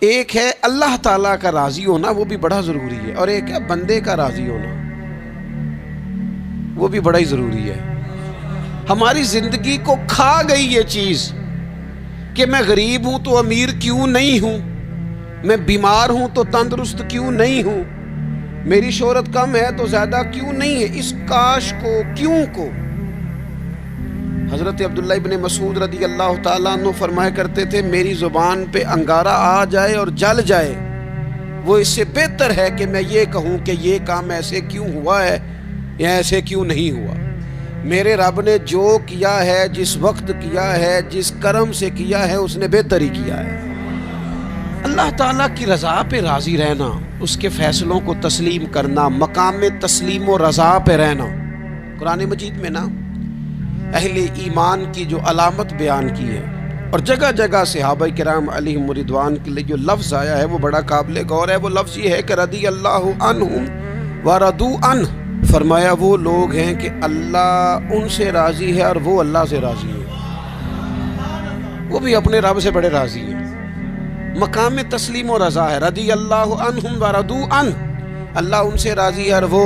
ایک ہے اللہ تعالیٰ کا راضی ہونا، وہ بھی بڑا ضروری ہے، اور ایک ہے بندے کا راضی ہونا، وہ بھی بڑا ہی ضروری ہے۔ ہماری زندگی کو کھا گئی یہ چیز کہ میں غریب ہوں تو امیر کیوں نہیں ہوں، میں بیمار ہوں تو تندرست کیوں نہیں ہوں، میری شہرت کم ہے تو زیادہ کیوں نہیں ہے، اس کاش کو کیوں کو۔ حضرت عبداللہ ابن مسعود رضی اللہ تعالیٰ عنہ فرمایا کرتے تھے، میری زبان پہ انگارہ آ جائے اور جل جائے، وہ اس سے بہتر ہے کہ میں یہ کہوں کہ یہ کام ایسے کیوں ہوا ہے یا ایسے کیوں نہیں ہوا۔ میرے رب نے جو کیا ہے، جس وقت کیا ہے، جس کرم سے کیا ہے، اس نے بہتر ہی کیا ہے۔ اللہ تعالیٰ کی رضا پہ راضی رہنا، اس کے فیصلوں کو تسلیم کرنا، مقام تسلیم و رضا پہ رہنا۔ قرآن مجید میں نا اہل ایمان کی جو علامت بیان کی ہے، اور جگہ جگہ صحابہ کرام علیہم رضوان کے لیے جو لفظ آیا ہے وہ بڑا قابل غور ہے۔ وہ لفظ یہ ہے کہ رضی اللہ عنہم ورضوا عنہ، فرمایا وہ لوگ ہیں کہ اللہ ان سے راضی ہے اور وہ اللہ سے راضی ہے، وہ بھی اپنے رب سے بڑے راضی ہیں۔ مقام تسلیم و رضا ہے، رضی اللہ عنہم ورضوا عنہ، اللہ ان سے راضی ہے اور وہ۔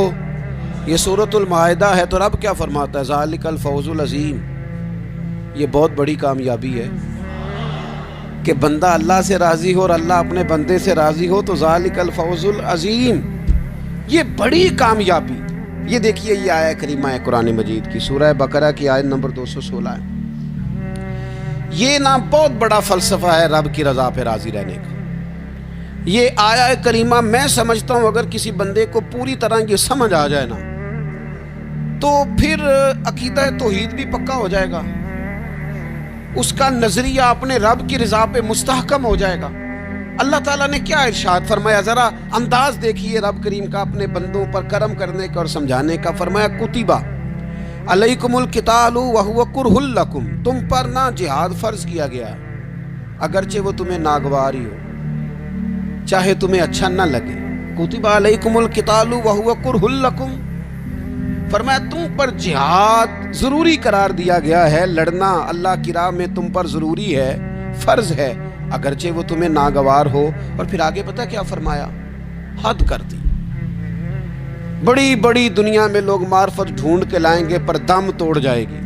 یہ سورۃ المائدہ ہے، تو رب کیا فرماتا ہے؟ ذالک الفوز العظیم، یہ بہت بڑی کامیابی ہے کہ بندہ اللہ سے راضی ہو اور اللہ اپنے بندے سے راضی ہو، تو ذالک الفوز العظیم، یہ بڑی کامیابی۔ یہ دیکھیے، یہ آیہ کریمہ ہے قرآن مجید کی، سورہ بقرہ کی آیت نمبر 216 ہے۔ یہ نا بہت بڑا فلسفہ ہے رب کی رضا پہ راضی رہنے کا۔ یہ آیہ کریمہ میں سمجھتا ہوں اگر کسی بندے کو پوری طرح یہ سمجھ آ جائے نا، تو پھر عقیدہ توحید بھی پکا ہو جائے گا، اس کا نظریہ اپنے رب کی رضا پہ مستحکم ہو جائے گا۔ اللہ تعالیٰ نے کیا ارشاد فرمایا، ذرا انداز دیکھیے رب کریم کا اپنے بندوں پر کرم کرنے کا اور سمجھانے کا۔ فرمایا کتبہ علیکم القتال وہو کرہ لکم، تم پر نہ جہاد فرض کیا گیا اگرچہ وہ تمہیں ناگوار ہی ہو، چاہے تمہیں اچھا نہ لگے۔ کتبہ علیکم القتال وہو کرہ لکم، فرمایا تم پر جہاد ضروری قرار دیا گیا ہے، لڑنا اللہ کی راہ میں تم پر ضروری ہے، فرض ہے، اگرچہ وہ تمہیں ناگوار ہو۔ اور پھر آگے پتہ کیا فرمایا؟ حد کر دی۔ بڑی بڑی دنیا میں لوگ معرفت ڈھونڈ کے لائیں گے پر دم توڑ جائے گی۔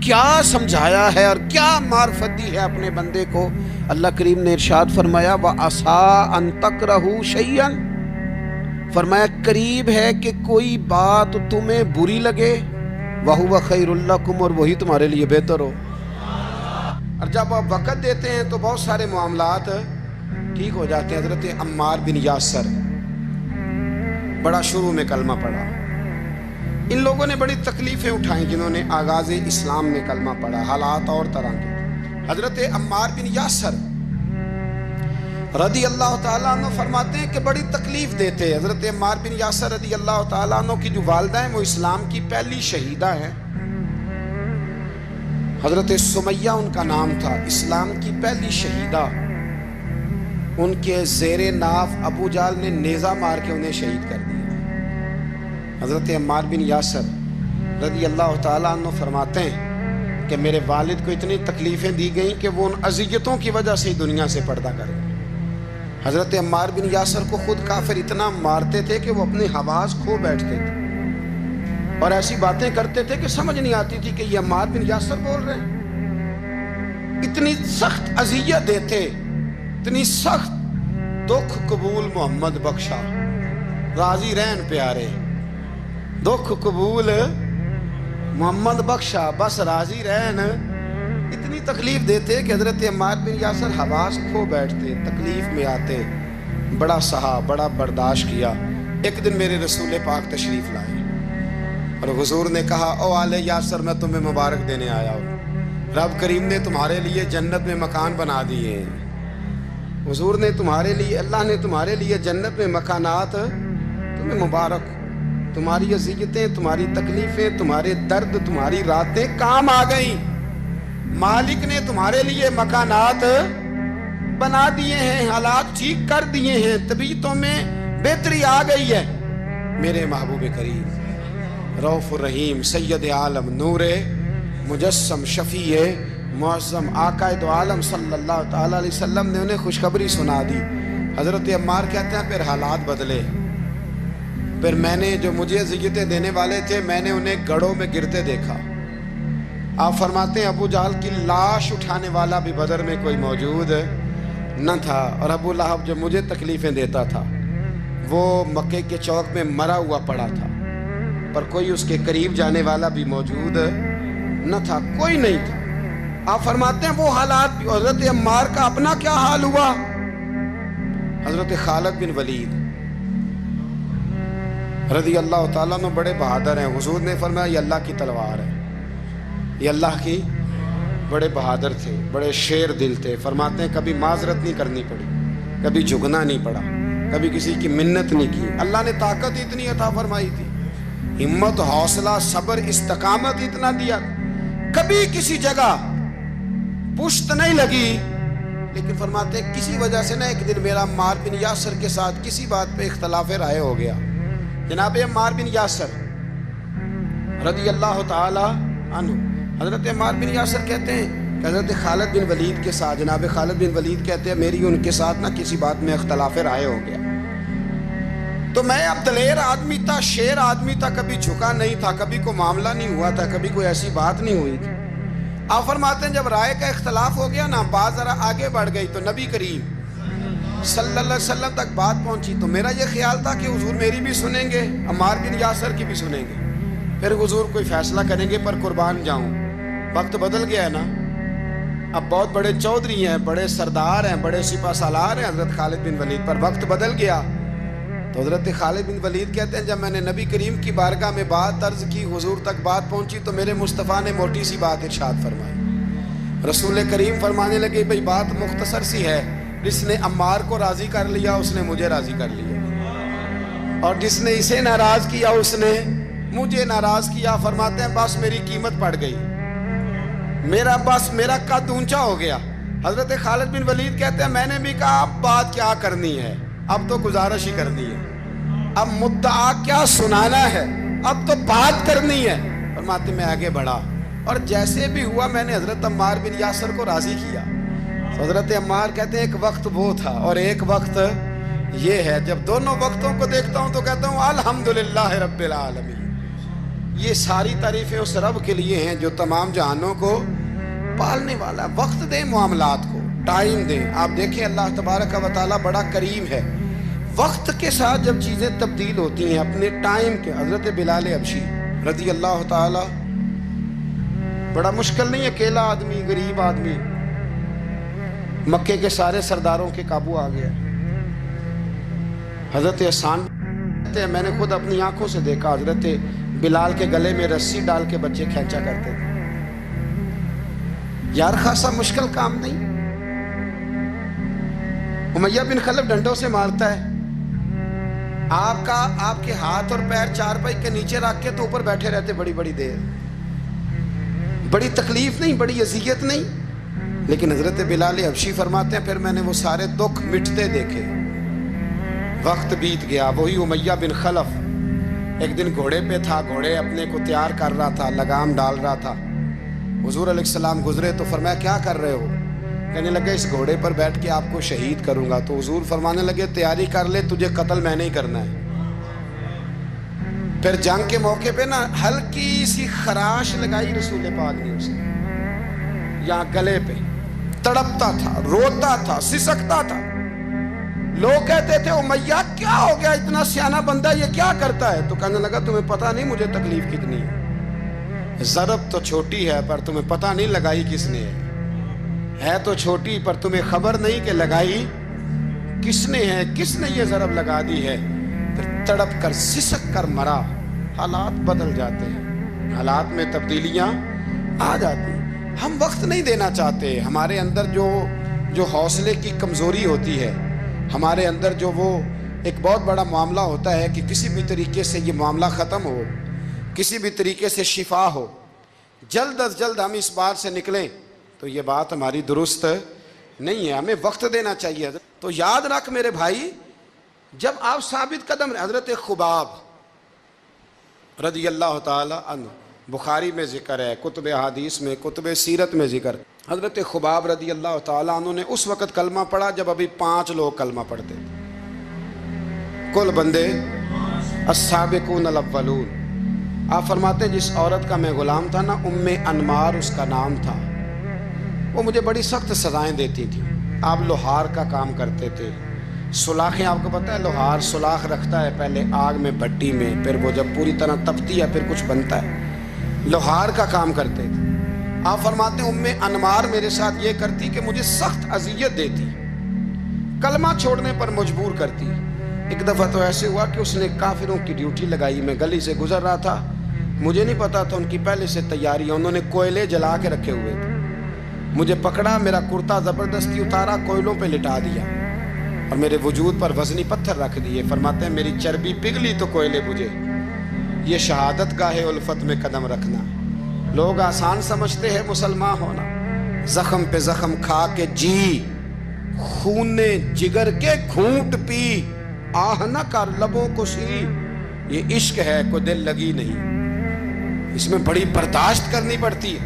کیا سمجھایا ہے اور کیا معرفت دی ہے اپنے بندے کو؟ اللہ کریم نے ارشاد فرمایا وَعَسَىٰ أَن تَكْرَهُوا شَيْئًا، فرمایا قریب ہے کہ کوئی بات تمہیں بری لگے، وَهُوَ خَيْرٌ لَكُمْ، اور وہی تمہارے لیے بہتر ہو۔ اور جب آپ وقت دیتے ہیں تو بہت سارے معاملات ٹھیک ہو جاتے ہیں۔ حضرت عمار بن یاسر بڑا شروع میں کلمہ پڑھا، ان لوگوں نے بڑی تکلیفیں اٹھائیں جنہوں نے آغاز اسلام میں کلمہ پڑھا، حالات اور طرح کے۔ حضرت عمار بن یاسر رضی اللہ تعالیٰ عنہ فرماتے ہیں کہ بڑی تکلیف دیتے۔ حضرت عمار بن یاسر رضی اللہ تعالیٰ عنہ کی جو والدہ ہیں وہ اسلام کی پہلی شہیدہ ہیں، حضرت سمیہ ان کا نام تھا، اسلام کی پہلی شہیدہ۔ ان کے زیر ناف ابو جہل نے نیزہ مار کے انہیں شہید کر دیا۔ حضرت عمار بن یاسر رضی اللہ تعالیٰ عنہ فرماتے ہیں کہ میرے والد کو اتنی تکلیفیں دی گئیں کہ وہ ان اذیتوں کی وجہ سے دنیا سے پردہ کر گئے۔ حضرت عمار بن یاسر کو خود کافر اتنا مارتے تھے کہ وہ اپنے حواس کھو بیٹھتے تھے اور ایسی باتیں کرتے تھے کہ سمجھ نہیں آتی تھی کہ یہ عمار بن یاسر بول رہے ہیں۔ اتنی سخت اذیت دیتے، اتنی سخت۔ دکھ قبول محمد بخشا، راضی رہن پیارے، دکھ قبول محمد بخشا، بس راضی رہن۔ اتنی تکلیف دیتے کہ حضرت عمار بن یاسر حواس کھو بیٹھتے، تکلیف میں آتے، بڑا سہا، بڑا برداشت کیا۔ ایک دن میرے رسول پاک تشریف لائے اور حضور نے کہا او آل یاسر میں تمہیں مبارک دینے آیا ہوں، رب کریم نے تمہارے لیے جنت میں مکان بنا دیے ہیں۔ حضور نے تمہارے لیے، اللہ نے تمہارے لیے جنت میں مکانات، تمہیں مبارک، تمہاری اذیتیں، تمہاری تکلیفیں، تمہارے درد، تمہاری راتیں کام آ گئیں۔ مالک نے تمہارے لیے مکانات بنا دیے ہیں، حالات ٹھیک کر دیے ہیں، طبیعتوں میں بہتری آ گئی ہے۔ میرے محبوب کریم رؤوف الرحیم سید عالم نور مجسم شفیع معظم آقا دو عالم صلی اللہ تعالیٰ علیہ وسلم نے انہیں خوشخبری سنا دی۔ حضرت عمار کہتے ہیں پھر حالات بدلے، پھر میں نے جو مجھے اذیتیں دینے والے تھے میں نے انہیں گڑھوں میں گرتے دیکھا۔ آپ فرماتے ہیں ابو جہل کی لاش اٹھانے والا بھی بدر میں کوئی موجود نہ تھا، اور ابو لہب جو مجھے تکلیفیں دیتا تھا وہ مکے کے چوک میں مرا ہوا پڑا تھا، پر کوئی اس کے قریب جانے والا بھی موجود نہ تھا، کوئی نہیں تھا۔ آپ فرماتے ہیں وہ حالات بھی۔ حضرت عمار کا اپنا کیا حال ہوا؟ حضرت خالد بن ولید رضی اللہ تعالیٰ عنہ بڑے بہادر ہیں۔ حضور نے فرمایا یہ اللہ کی تلوار ہے، یہ اللہ کی، بڑے بہادر تھے، بڑے شیر دل تھے۔ فرماتے ہیں کبھی معذرت نہیں کرنی پڑی، کبھی جھکنا نہیں پڑا، کبھی کسی کی منت نہیں کی۔ اللہ نے طاقت اتنی عطا فرمائی تھی، ہمت، حوصلہ، صبر، استقامت اتنا دیا، کبھی کسی جگہ پشت نہیں لگی۔ لیکن فرماتے ہیں کسی وجہ سے نا ایک دن میرا عمار بن یاسر کے ساتھ کسی بات پہ اختلاف رائے ہو گیا۔ جناب عمار بن یاسر رضی اللہ تعالی عنہ، حضرت عمار بن یاسر کہتے ہیں کہ حضرت خالد بن ولید کے ساتھ، جناب خالد بن ولید کہتے ہیں میری ان کے ساتھ نا کسی بات میں اختلاف رائے ہو گیا، تو میں اب دلیر آدمی تھا، شیر آدمی تھا، کبھی جھکا نہیں تھا، کبھی کوئی معاملہ نہیں ہوا تھا، کبھی کوئی ایسی بات نہیں ہوئی تھی۔ آپ فرماتے ہیں جب رائے کا اختلاف ہو گیا نا، بات ذرا آگے بڑھ گئی تو نبی کریم صلی اللہ علیہ وسلم تک بات پہنچی، تو میرا یہ خیال تھا کہ حضور میری بھی سنیں گے، عمار بن یاسر کی بھی سنیں گے، پھر حضور کوئی فیصلہ کریں گے، پر قربان جاؤں وقت بدل گیا ہے نا، اب بہت بڑے چودھری ہیں، بڑے سردار ہیں، بڑے سپہ سالار ہیں حضرت خالد بن ولید، پر وقت بدل گیا۔ تو حضرت خالد بن ولید کہتے ہیں جب میں نے نبی کریم کی بارگاہ میں بات عرض کی، حضور تک بات پہنچی، تو میرے مصطفیٰ نے موٹی سی بات ارشاد فرمائی۔ رسول کریم فرمانے لگے بھئی بات مختصر سی ہے، جس نے عمار کو راضی کر لیا اس نے مجھے راضی کر لیا، اور جس نے اسے ناراض کیا اس نے مجھے ناراض کیا۔ فرماتے ہیں بس میری قیمت پڑ گئی، میرا قد اونچا ہو گیا۔ حضرت خالد بن ولید کہتے ہیں میں نے بھی کہا اب بات کیا کرنی ہے، اب تو گزارش ہی کرنی ہے، اب مدعا کیا سنانا ہے، اب تو بات کرنی ہے۔ فرماتے میں آگے بڑھا، اور جیسے بھی ہوا میں نے حضرت عمار بن یاسر کو راضی کیا۔ حضرت عمار کہتے ہیں ایک وقت وہ تھا اور ایک وقت یہ ہے، جب دونوں وقتوں کو دیکھتا ہوں تو کہتا ہوں الحمدللہ رب العالمین، یہ ساری تعریفیں اس رب کے لیے ہیں جو تمام جہانوں کو پالنے والا۔ وقت دیں معاملات کو، ٹائم دیں۔ آپ دیکھیں اللہ تبارک و تعالیٰ بڑا کریم ہے، وقت کے ساتھ جب چیزیں تبدیل ہوتی ہیں اپنے ٹائم کے۔ حضرت بلال حبشی رضی اللہ تعالیٰ، بڑا مشکل نہیں، اکیلا آدمی، غریب آدمی، مکے کے سارے سرداروں کے قابو آ گیا۔ حضرت حسان کہتے ہیں میں نے خود اپنی آنکھوں سے دیکھا، حضرت بلال کے گلے میں رسی ڈال کے بچے کھینچا کرتے تھے۔ یار خاصا مشکل کام نہیں۔ امیہ بن خلف ڈنڈوں سے مارتا ہے، آپ کے ہاتھ اور پیر چارپائی کے نیچے رکھ کے تو اوپر بیٹھے رہتے بڑی بڑی دیر، بڑی تکلیف نہیں، بڑی اذیت نہیں، لیکن حضرت بلال حبشی فرماتے ہیں پھر میں نے وہ سارے دکھ مٹتے دیکھے۔ وقت بیت گیا، وہی امیہ بن خلف ایک دن گھوڑے پہ تھا، گھوڑے اپنے کو تیار کر رہا تھا، لگام ڈال رہا تھا۔ حضور علیہ السلام گزرے تو فرمایا کیا کر رہے ہو؟ کہنے لگے اس گھوڑے پر بیٹھ کے آپ کو شہید کروں گا۔ تو حضور فرمانے لگے تیاری کر لے، تجھے قتل میں نہیں کرنا ہے۔ پھر جنگ کے موقع پہ نا ہلکی سی خراش لگائی رسول پاک نے اسے، یہاں گلے پہ، تڑپتا تھا، روتا تھا، سسکتا تھا۔ لوگ کہتے تھے امیہ کیا ہو گیا، اتنا سیانہ بندہ یہ کیا کرتا ہے؟ تو کہنے لگا تمہیں پتہ نہیں مجھے تکلیف کتنی ہے، ضرب تو چھوٹی ہے پر تمہیں پتہ نہیں لگائی کس نے ہے تو چھوٹی پر تمہیں خبر نہیں کہ لگائی کس نے ہے، کس نے یہ ضرب لگا دی ہے۔ پھر تڑپ کر سسک کر مرا۔ حالات بدل جاتے ہیں، حالات میں تبدیلیاں آ جاتی ہیں۔ ہم وقت نہیں دینا چاہتے، ہمارے اندر جو حوصلے کی کمزوری ہوتی ہے، ہمارے اندر جو وہ ایک بہت بڑا معاملہ ہوتا ہے کہ کسی بھی طریقے سے یہ معاملہ ختم ہو، کسی بھی طریقے سے شفا ہو، جلد از جلد ہم اس بات سے نکلیں، تو یہ بات ہماری درست نہیں ہے، ہمیں وقت دینا چاہیے۔ تو یاد رکھ میرے بھائی، جب آپ ثابت قدم، حضرت خباب رضی اللہ تعالی عنہ، بخاری میں ذکر ہے، کتب حدیث میں، کتب سیرت میں ذکر، حضرت خباب رضی اللہ تعالیٰ عنہ نے اس وقت کلمہ پڑھا جب ابھی 5 لوگ کلمہ پڑھتے تھے، کل بندے السابقون الاولون۔ آپ فرماتے ہیں جس عورت کا میں غلام تھا نا، ام انمار اس کا نام تھا، وہ مجھے بڑی سخت سزائیں دیتی تھی۔ آپ لوہار کا کام کرتے تھے، سلاخیں، آپ کو پتہ ہے لوہار سلاخ رکھتا ہے پہلے آگ میں بھٹی میں، پھر وہ جب پوری طرح تپتی ہے پھر کچھ بنتا ہے، لوہار کا کام کرتے تھے۔ آپ فرماتے ہیں ام انمار میرے ساتھ یہ کرتی کہ مجھے سخت اذیت دیتی، کلمہ چھوڑنے پر مجبور کرتی۔ ایک دفعہ تو ایسے ہوا کہ اس نے کافروں کی ڈیوٹی لگائی، میں گلی سے گزر رہا تھا، مجھے نہیں پتا تھا ان کی پہلے سے تیاری ہے، انہوں نے کوئلے جلا کے رکھے ہوئے تھے، مجھے پکڑا، میرا کرتا زبردستی اتارا، کوئلوں پہ لٹا دیا اور میرے وجود پر وزنی پتھر رکھ دیے۔ فرماتے ہیں میری چربی پگھلی تو کوئلے بجھے۔ یہ شہادت گاہ الفت میں قدم رکھنا، لوگ آسان سمجھتے ہیں مسلمان ہونا، زخم پہ زخم کھا کے جی، خون جگر کے گھونٹ پی، آہ نہ کر لبوں کو سی، یہ عشق ہے کوئی دل لگی نہیں، اس میں بڑی برداشت کرنی پڑتی ہے۔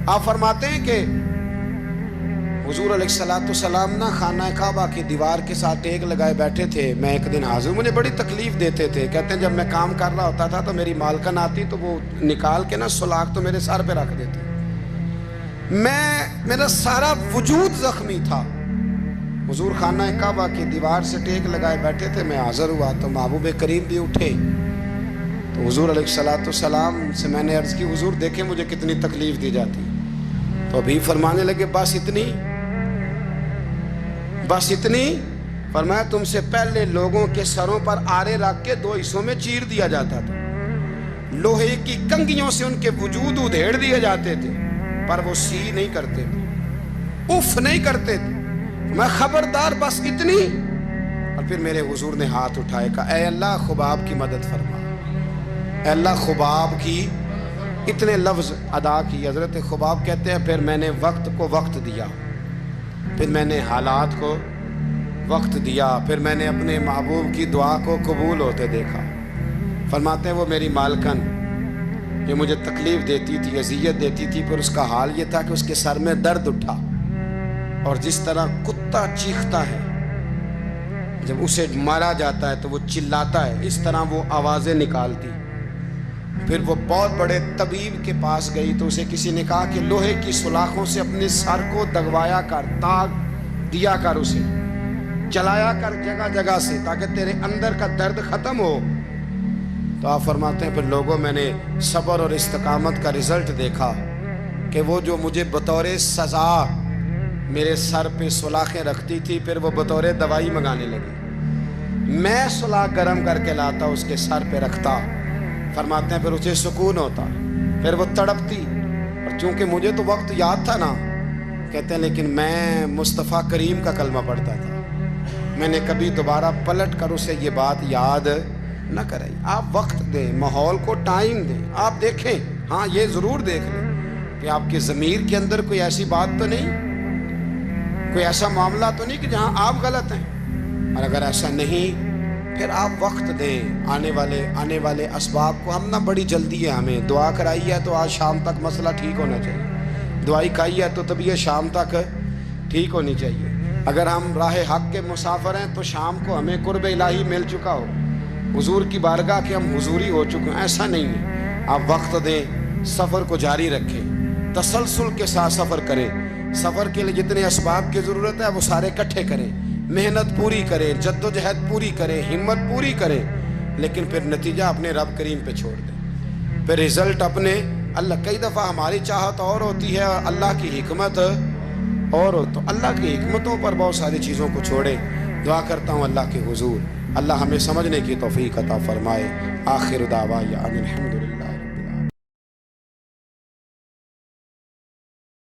آپ فرماتے ہیں کہ حضور علیہ السلام نا خانہ کعبہ کی دیوار کے ساتھ ٹیک لگائے بیٹھے تھے، میں ایک دن حاضر، مجھے بڑی تکلیف دیتے تھے، کہتے ہیں جب میں کام کر رہا ہوتا تھا تو میری مالکن آتی تو وہ نکال کے نا سلاخ تو میرے سر پہ رکھ دیتی، میرا سارا وجود زخمی تھا۔ حضور خانہ کعبہ کی دیوار سے ٹیک لگائے بیٹھے تھے، میں حاضر ہوا تو محبوب کریم بھی اٹھے، تو حضور علیہ السلام سے میں نے عرض کی حضور دیکھیں مجھے کتنی تکلیف دی جاتی، تو ابھی فرمانے لگے بس اتنی، فرمایا تم سے پہلے لوگوں کے سروں پر آرے رکھ کے 2 حصوں میں چیر دیا جاتا تھا، لوہے کی کنگھیوں سے ان کے وجود ادھیڑ دیے جاتے تھے، پر وہ سی نہیں کرتے تھے، اف نہیں کرتے تھے، میں خبردار بس اتنی۔ اور پھر میرے حضور نے ہاتھ اٹھائے، کہا اے اللہ خباب کی مدد فرما، اے اللہ خباب کی، اتنے لفظ ادا کی۔ حضرت خباب کہتے ہیں پھر میں نے وقت کو وقت دیا، پھر میں نے حالات کو وقت دیا، پھر میں نے اپنے محبوب کی دعا کو قبول ہوتے دیکھا۔ فرماتے ہیں وہ میری مالکن جو مجھے تکلیف دیتی تھی، اذیت دیتی تھی، پھر اس کا حال یہ تھا کہ اس کے سر میں درد اٹھا، اور جس طرح کتا چیختا ہے جب اسے مارا جاتا ہے تو وہ چلاتا ہے، اس طرح وہ آوازیں نکالتی۔ پھر وہ بہت بڑے طبیب کے پاس گئی تو اسے کسی نے کہا کہ لوہے کی سلاخوں سے اپنے سر کو دگوایا کر، داغ دیا کر، اسے چلایا کر جگہ جگہ سے تاکہ تیرے اندر کا درد ختم ہو۔ تو آپ فرماتے ہیں پھر لوگوں میں نے صبر اور استقامت کا رزلٹ دیکھا کہ وہ جو مجھے بطور سزا میرے سر پہ سلاخیں رکھتی تھی، پھر وہ بطور دوائی منگانے لگی، میں سلاخ گرم کر کے لاتا اس کے سر پہ رکھتا، فرماتے ہیں پھر اسے سکون ہوتا، پھر وہ تڑپتی، اور چونکہ مجھے تو وقت یاد تھا نا، کہتے ہیں لیکن میں مصطفیٰ کریم کا کلمہ پڑھتا تھا، میں نے کبھی دوبارہ پلٹ کر اسے یہ بات یاد نہ کرائی۔ آپ وقت دیں، ماحول کو ٹائم دیں، آپ دیکھیں، ہاں یہ ضرور دیکھ لیں کہ آپ کے ضمیر کے اندر کوئی ایسی بات تو نہیں، کوئی ایسا معاملہ تو نہیں کہ جہاں آپ غلط ہیں، اور اگر ایسا نہیں پھر آپ وقت دیں آنے والے اسباب کو۔ ہم نہ بڑی جلدی ہے، ہمیں دعا کرائی ہے تو آج شام تک مسئلہ ٹھیک ہونا چاہیے، دعائی کھائی ہے تو طبیعت شام تک ٹھیک ہونی چاہیے۔ اگر ہم راہ حق کے مسافر ہیں تو شام کو ہمیں قرب الہی مل چکا ہو، حضور کی بارگاہ کے ہم حضوری ہو چکے ہیں، ایسا نہیں ہے۔ آپ وقت دیں، سفر کو جاری رکھیں، تسلسل کے ساتھ سفر کریں، سفر کے لیے جتنے اسباب کی ضرورت ہے وہ سارے اکٹھے کریں، محنت پوری کریں، جد و جہد پوری کریں، ہمت پوری کریں، لیکن پھر نتیجہ اپنے رب کریم پہ چھوڑ دیں، پھر رزلٹ اپنے اللہ۔ کئی دفعہ ہماری چاہت اور ہوتی ہے اور اللہ کی حکمت اور ہو، تو اللہ کی حکمتوں پر بہت ساری چیزوں کو چھوڑیں۔ دعا کرتا ہوں اللہ کے حضور اللہ ہمیں سمجھنے کی توفیق عطا فرمائے۔ آخر دعوانا ان الحمدللہ۔